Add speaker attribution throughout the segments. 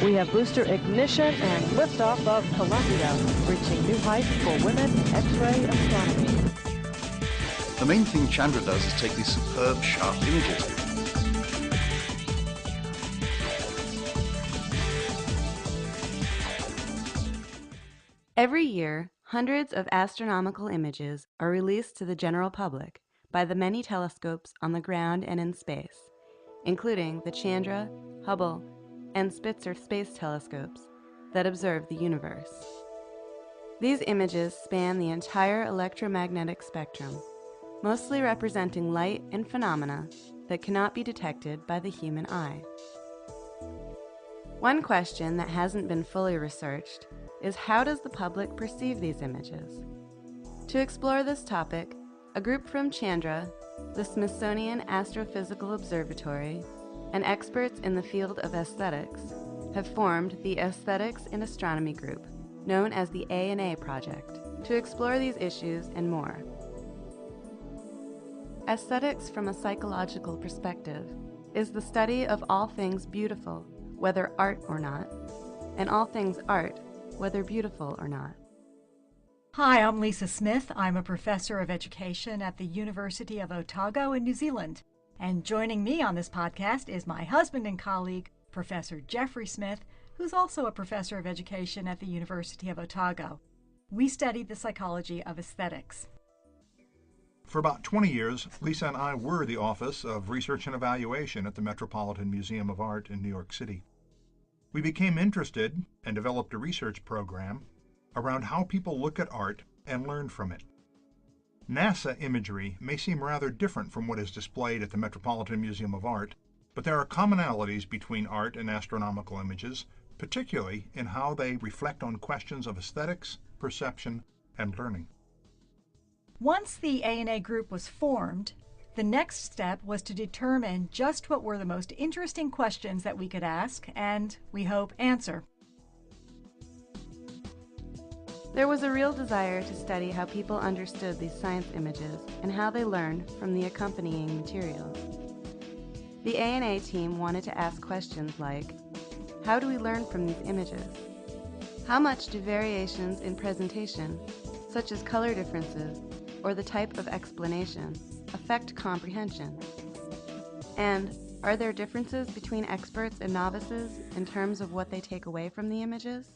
Speaker 1: We have booster ignition and liftoff of Columbia, reaching new heights for women in X-ray astronomy.
Speaker 2: The main thing Chandra does is take these superb, sharp images.
Speaker 3: Every year, hundreds of astronomical images are released to the general public by the many telescopes on the ground and in space, including the Chandra, Hubble, and Spitzer space telescopes that observe the universe. These images span the entire electromagnetic spectrum, mostly representing light and phenomena that cannot be detected by the human eye. One question that hasn't been fully researched is, how does the public perceive these images? To explore this topic, a group from Chandra, the Smithsonian Astrophysical Observatory, and experts in the field of aesthetics have formed the Aesthetics in Astronomy Group, known as the A&A Project, to explore these issues and more. Aesthetics from a psychological perspective is the study of all things beautiful, whether art or not, and all things art, whether beautiful or not.
Speaker 4: Hi, I'm Lisa Smith. I'm a professor of education at the University of Otago in New Zealand. And joining me on this podcast is my husband and colleague, Professor Jeffrey Smith, who's also a professor of education at the University of Otago. We studied the psychology of aesthetics.
Speaker 5: For about 20 years, Lisa and I were the Office of Research and Evaluation at the Metropolitan Museum of Art in New York City. We became interested and developed a research program around how people look at art and learn from it. NASA imagery may seem rather different from what is displayed at the Metropolitan Museum of Art, but there are commonalities between art and astronomical images, particularly in how they reflect on questions of aesthetics, perception, and learning.
Speaker 4: Once the A&A group was formed, the next step was to determine just what were the most interesting questions that we could ask and, we hope, answer.
Speaker 3: There was a real desire to study how people understood these science images and how they learned from the accompanying materials. The A&A team wanted to ask questions like, how do we learn from these images? How much do variations in presentation, such as color differences or the type of explanation, affect comprehension? And are there differences between experts and novices in terms of what they take away from the images?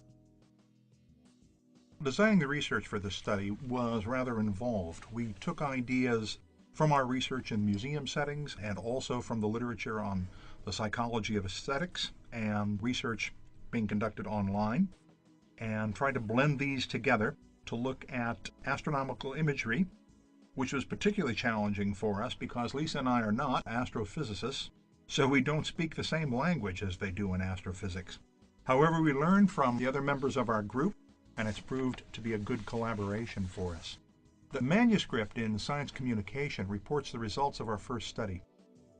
Speaker 5: Designing the research for this study was rather involved. We took ideas from our research in museum settings and also from the literature on the psychology of aesthetics and research being conducted online, and tried to blend these together to look at astronomical imagery, which was particularly challenging for us because Lisa and I are not astrophysicists, so we don't speak the same language as they do in astrophysics. However, we learned from the other members of our group, and it's proved to be a good collaboration for us. The manuscript in Science Communication reports the results of our first study.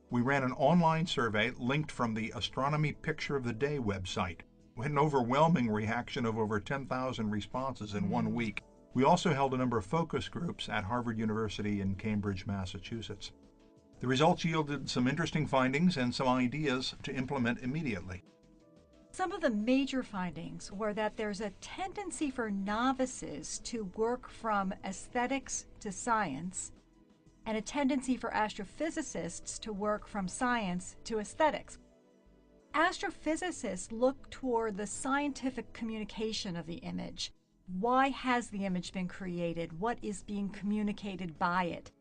Speaker 5: We ran an online survey linked from the Astronomy Picture of the Day website. We had an overwhelming reaction of over 10,000 responses in 1 week. We also held a number of focus groups at Harvard University in Cambridge, Massachusetts. The results yielded some interesting findings and some ideas to implement immediately.
Speaker 4: Some of the major findings were that there's a tendency for novices to work from aesthetics to science, and a tendency for astrophysicists to work from science to aesthetics. Astrophysicists look toward the scientific communication of the image. Why has the image been created? What is being communicated by it?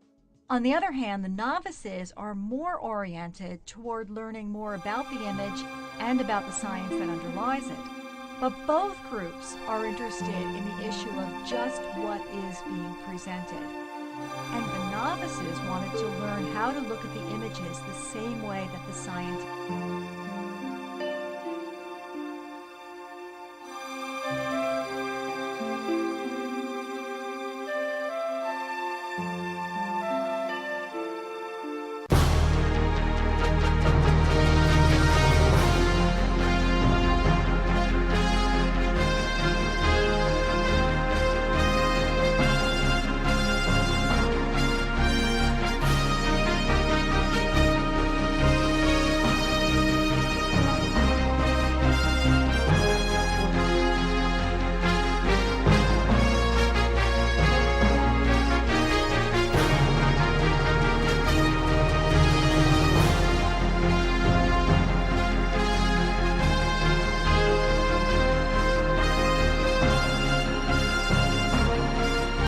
Speaker 4: On the other hand, the novices are more oriented toward learning more about the image and about the science that underlies it. But both groups are interested in the issue of just what is being presented. And the novices wanted to learn how to look at the images the same way that the scientists.